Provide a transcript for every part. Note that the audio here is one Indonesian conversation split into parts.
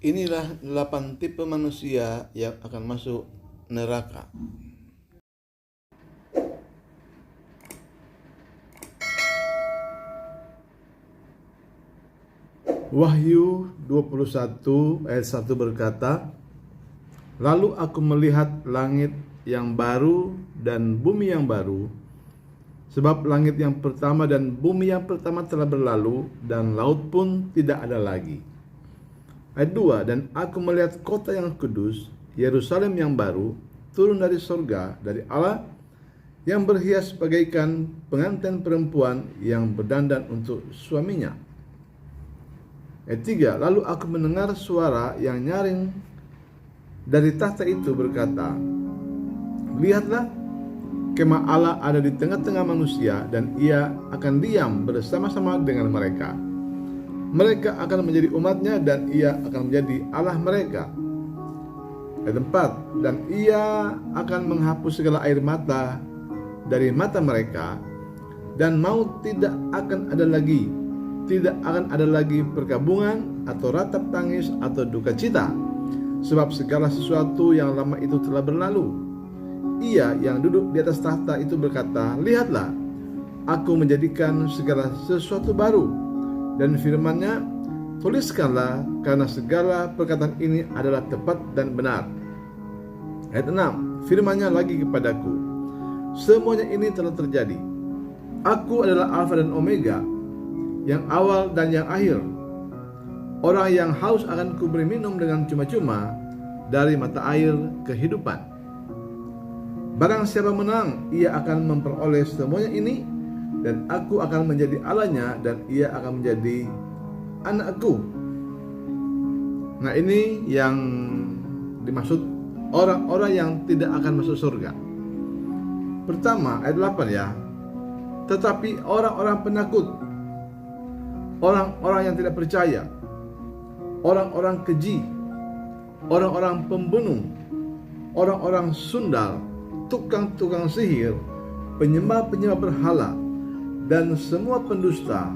Inilah 8 tipe manusia yang akan masuk neraka. Wahyu 21 ayat 1 berkata, "Lalu aku melihat langit yang baru dan bumi yang baru, sebab langit yang pertama dan bumi yang pertama telah berlalu, dan laut pun tidak ada lagi." Ayat 2, "Dan aku melihat kota yang kudus, Yerusalem yang baru, turun dari sorga, dari Allah, yang berhias bagaikan pengantin perempuan yang berdandan untuk suaminya." Ayat 3, "Lalu aku mendengar suara yang nyaring dari tahta itu berkata, Lihatlah, kemah Allah ada di tengah-tengah manusia, dan ia akan diam bersama-sama dengan mereka. Mereka akan menjadi umatnya, dan ia akan menjadi Allah mereka." Ayat 4, "Dan ia akan menghapus segala air mata dari mata mereka, dan maut tidak akan ada lagi. Tidak akan ada lagi perkabungan atau ratap tangis atau duka cita, sebab segala sesuatu yang lama itu telah berlalu." Ia yang duduk di atas tahta itu berkata, "Lihatlah, aku menjadikan segala sesuatu baru." Dan firman-Nya, "Tuliskanlah, karena segala perkataan ini adalah tepat dan benar." Ayat 6, firman-Nya lagi kepadaku, "Semuanya ini telah terjadi. Aku adalah Alfa dan Omega, yang awal dan yang akhir. Orang yang haus akan kuberi minum dengan cuma-cuma dari mata air kehidupan. Barang siapa menang, ia akan memperoleh semuanya ini, dan aku akan menjadi Allahnya, dan ia akan menjadi anakku." Nah, ini yang dimaksud orang-orang yang tidak akan masuk surga. Pertama, ayat 8 ya. "Tetapi orang-orang penakut, orang-orang yang tidak percaya, orang-orang keji, orang-orang pembunuh, orang-orang sundal, tukang-tukang sihir, penyembah-penyembah berhala, dan semua pendusta,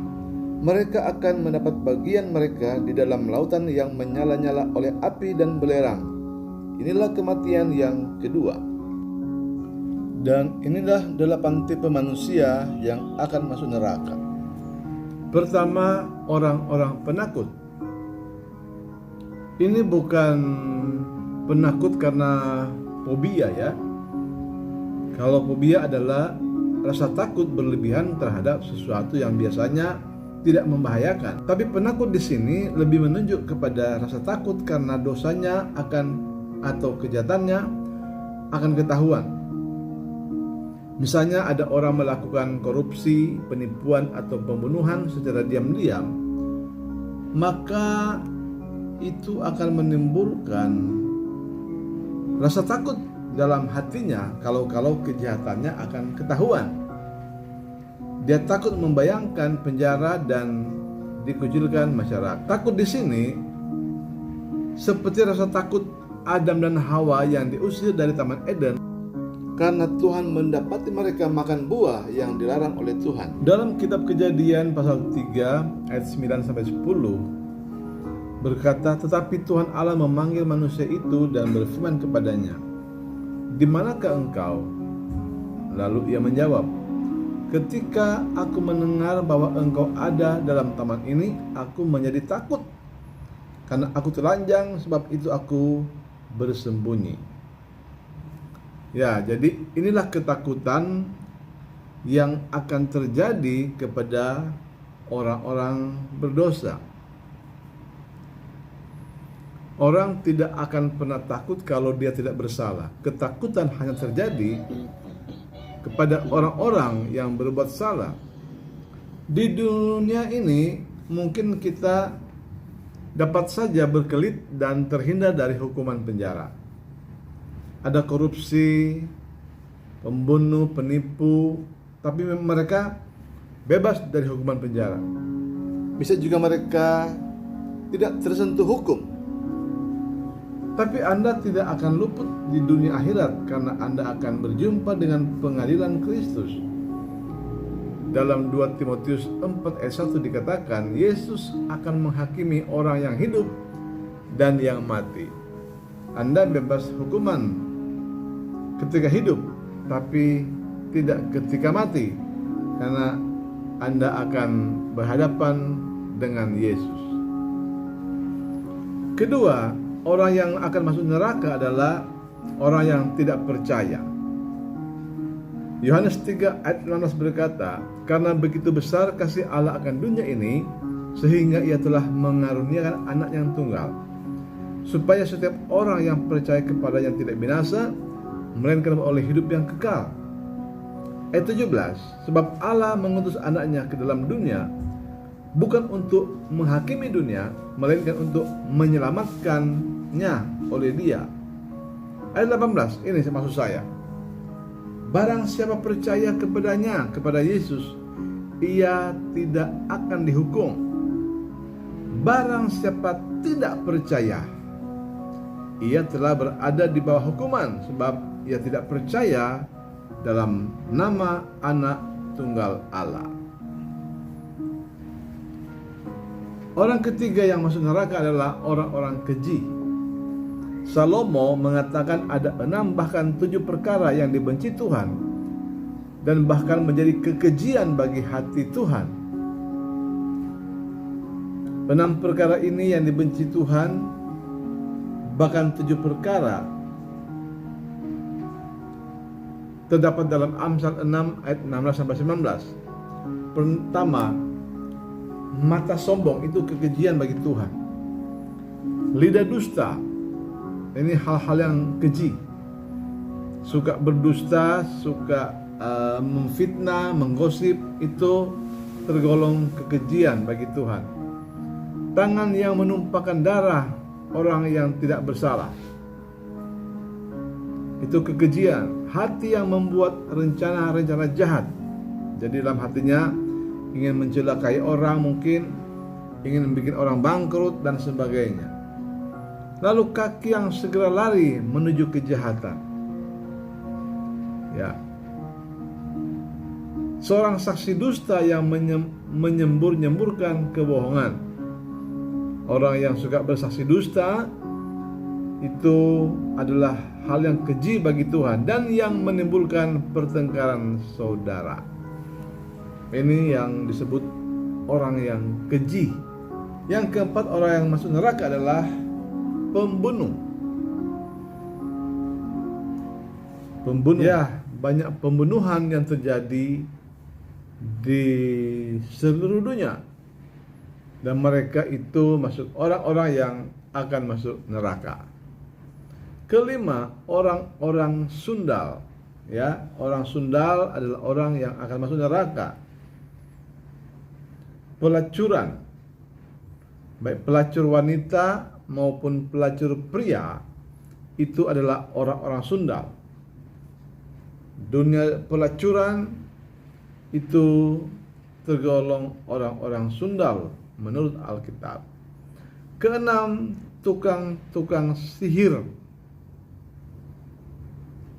mereka akan mendapat bagian mereka di dalam lautan yang menyala-nyala oleh api dan belerang. Inilah kematian yang kedua." Dan inilah 8 tipe manusia yang akan masuk neraka. Pertama, orang-orang penakut. Ini bukan penakut karena fobia ya. Kalau fobia adalah rasa takut berlebihan terhadap sesuatu yang biasanya tidak membahayakan. Tapi penakut di sini lebih menunjuk kepada rasa takut karena dosanya atau kejahatannya akan ketahuan. Misalnya ada orang melakukan korupsi, penipuan, atau pembunuhan secara diam-diam, maka itu akan menimbulkan rasa takut dalam hatinya kalau kejahatannya akan ketahuan. Dia takut membayangkan penjara dan dikucilkan masyarakat. Takut di sini seperti rasa takut Adam dan Hawa yang diusir dari Taman Eden karena Tuhan mendapati mereka makan buah yang dilarang oleh Tuhan. Dalam kitab Kejadian pasal 3 ayat 9 sampai 10 berkata, "Tetapi Tuhan Allah memanggil manusia itu dan berfirman kepadanya, Di manakah engkau? Lalu ia menjawab, Ketika aku mendengar bahwa engkau ada dalam taman ini, aku menjadi takut, karena aku telanjang, sebab itu aku bersembunyi." Ya, jadi inilah ketakutan yang akan terjadi kepada orang-orang berdosa. Orang tidak akan pernah takut kalau dia tidak bersalah. Ketakutan hanya terjadi kepada orang-orang yang berbuat salah. Di dunia ini mungkin kita dapat saja berkelit dan terhindar dari hukuman penjara. Ada korupsi, pembunuh, penipu, tapi mereka bebas dari hukuman penjara. Bisa juga mereka tidak tersentuh hukum. Tapi Anda tidak akan luput di dunia akhirat karena Anda akan berjumpa dengan pengadilan Kristus. Dalam 2 Timotius 4 ayat 1 dikatakan, Yesus akan menghakimi orang yang hidup dan yang mati. Anda bebas hukuman ketika hidup, tapi tidak ketika mati, karena Anda akan berhadapan dengan Yesus. Kedua, orang yang akan masuk neraka adalah orang yang tidak percaya. Yohanes 3 ayat 16 berkata, "Karena begitu besar kasih Allah akan dunia ini, sehingga ia telah mengaruniakan anak yang tunggal, supaya setiap orang yang percaya kepadanya tidak binasa, melainkan oleh hidup yang kekal." Ayat 17, "Sebab Allah mengutus anaknya ke dalam dunia, bukan untuk menghakimi dunia, melainkan untuk menyelamatkannya oleh dia." Ayat 18, ini maksud saya. "Barang siapa percaya kepadanya," kepada Yesus, "ia tidak akan dihukum. Barang siapa tidak percaya, ia telah berada di bawah hukuman, sebab ia tidak percaya dalam nama Anak Tunggal Allah." Orang ketiga yang masuk neraka adalah orang-orang keji. Salomo mengatakan ada 6 bahkan 7 perkara yang dibenci Tuhan, dan bahkan menjadi kekejian bagi hati Tuhan. 6 perkara ini yang dibenci Tuhan, bahkan 7 perkara terdapat dalam Amsal 6 ayat 16-19. Pertama, mata sombong, itu kekejian bagi Tuhan. Lidah dusta, ini hal-hal yang keji. Suka berdusta, suka memfitnah, menggosip, itu tergolong kekejian bagi Tuhan. Tangan yang menumpahkan darah orang yang tidak bersalah, itu kekejian. Hati yang membuat rencana-rencana jahat, jadi dalam hatinya ingin mencelakai orang, mungkin ingin bikin orang bangkrut dan sebagainya. Lalu kaki yang segera lari menuju kejahatan. Ya. Seorang saksi dusta yang menyembur-nyemburkan kebohongan. Orang yang suka bersaksi dusta itu adalah hal yang keji bagi Tuhan dan yang menimbulkan pertengkaran saudara. Ini yang disebut orang yang keji. Yang keempat, orang yang masuk neraka adalah pembunuh. Ya, banyak pembunuhan yang terjadi di seluruh dunia, dan mereka itu masuk orang-orang yang akan masuk neraka. Kelima, orang-orang sundal. Ya, orang sundal adalah orang yang akan masuk neraka. Pelacuran, baik pelacur wanita maupun pelacur pria, itu adalah orang-orang sundal. Dunia pelacuran itu tergolong orang-orang sundal menurut Alkitab. Keenam, tukang-tukang sihir.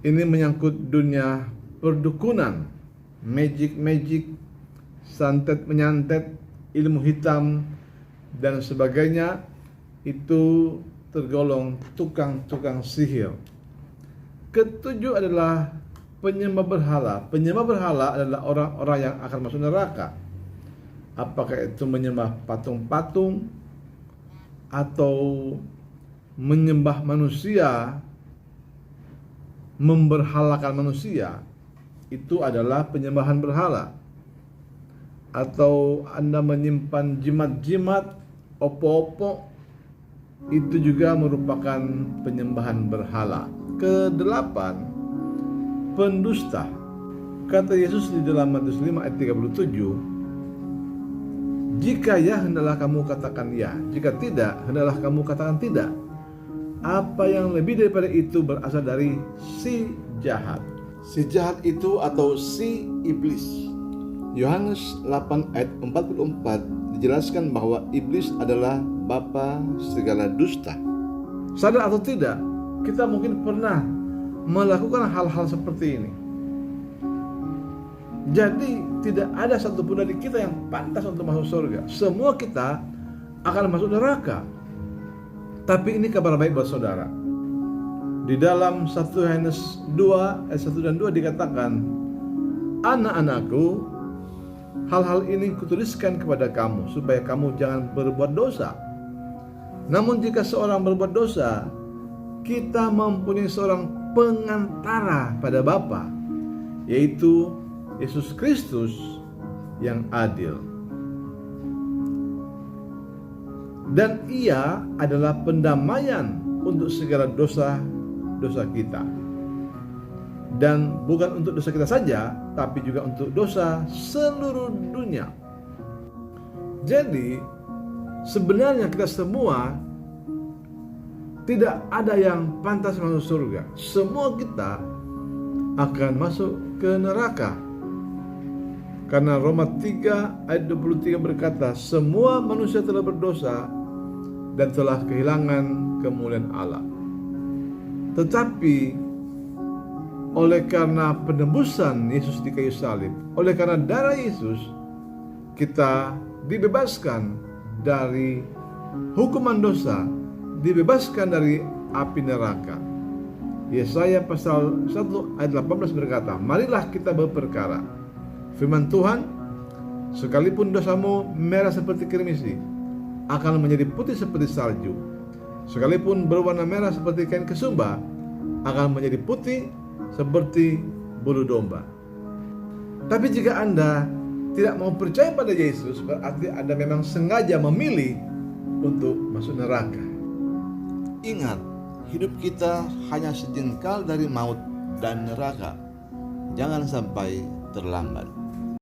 Ini menyangkut dunia perdukunan, magic, santet menyantet, ilmu hitam dan sebagainya. Itu tergolong tukang-tukang sihir. Ketujuh adalah penyembah berhala. Penyembah berhala adalah orang-orang yang akan masuk neraka. Apakah itu menyembah patung-patung atau menyembah manusia, memberhalakan manusia, itu adalah penyembahan berhala. Atau Anda menyimpan jimat-jimat, opo-opo, itu juga merupakan penyembahan berhala. Kedelapan, pendusta. Kata Yesus di dalam Matius 5 ayat 37, "Jika ya, hendaklah kamu katakan ya. Jika tidak, hendaklah kamu katakan tidak. Apa yang lebih daripada itu berasal dari si jahat." Si jahat itu atau si iblis. Yohanes 8 ayat 44 dijelaskan bahwa iblis adalah bapa segala dusta. Sadar atau tidak, kita mungkin pernah melakukan hal-hal seperti ini. Jadi tidak ada satupun dari kita yang pantas untuk masuk surga. Semua kita akan masuk neraka. Tapi ini kabar baik buat saudara. Di dalam 1 Yohanes 2 ayat 1 dan 2 dikatakan, anak-anakku, hal-hal ini kutuliskan kepada kamu supaya kamu jangan berbuat dosa. Namun jika seorang berbuat dosa, kita mempunyai seorang pengantara pada Bapa, yaitu Yesus Kristus yang adil. Dan ia adalah pendamaian untuk segala dosa-dosa kita. Dan bukan untuk dosa kita saja, tapi juga untuk dosa seluruh dunia. Jadi sebenarnya kita semua tidak ada yang pantas masuk surga. Semua kita akan masuk ke neraka. Karena Roma 3 ayat 23 berkata, semua manusia telah berdosa dan telah kehilangan kemuliaan Allah. Tetapi oleh karena penebusan Yesus di kayu salib, oleh karena darah Yesus, kita dibebaskan dari hukuman dosa, dibebaskan dari api neraka. Yesaya pasal 1 ayat 18 berkata, marilah kita berperkara. Firman Tuhan, sekalipun dosamu merah seperti kirmisi, akan menjadi putih seperti salju. Sekalipun berwarna merah seperti kain kesumba, akan menjadi putih seperti bulu domba. Tapi jika Anda tidak mau percaya pada Yesus, berarti Anda memang sengaja memilih untuk masuk neraka. Ingat, hidup kita hanya sejengkal dari maut dan neraka. Jangan sampai terlambat.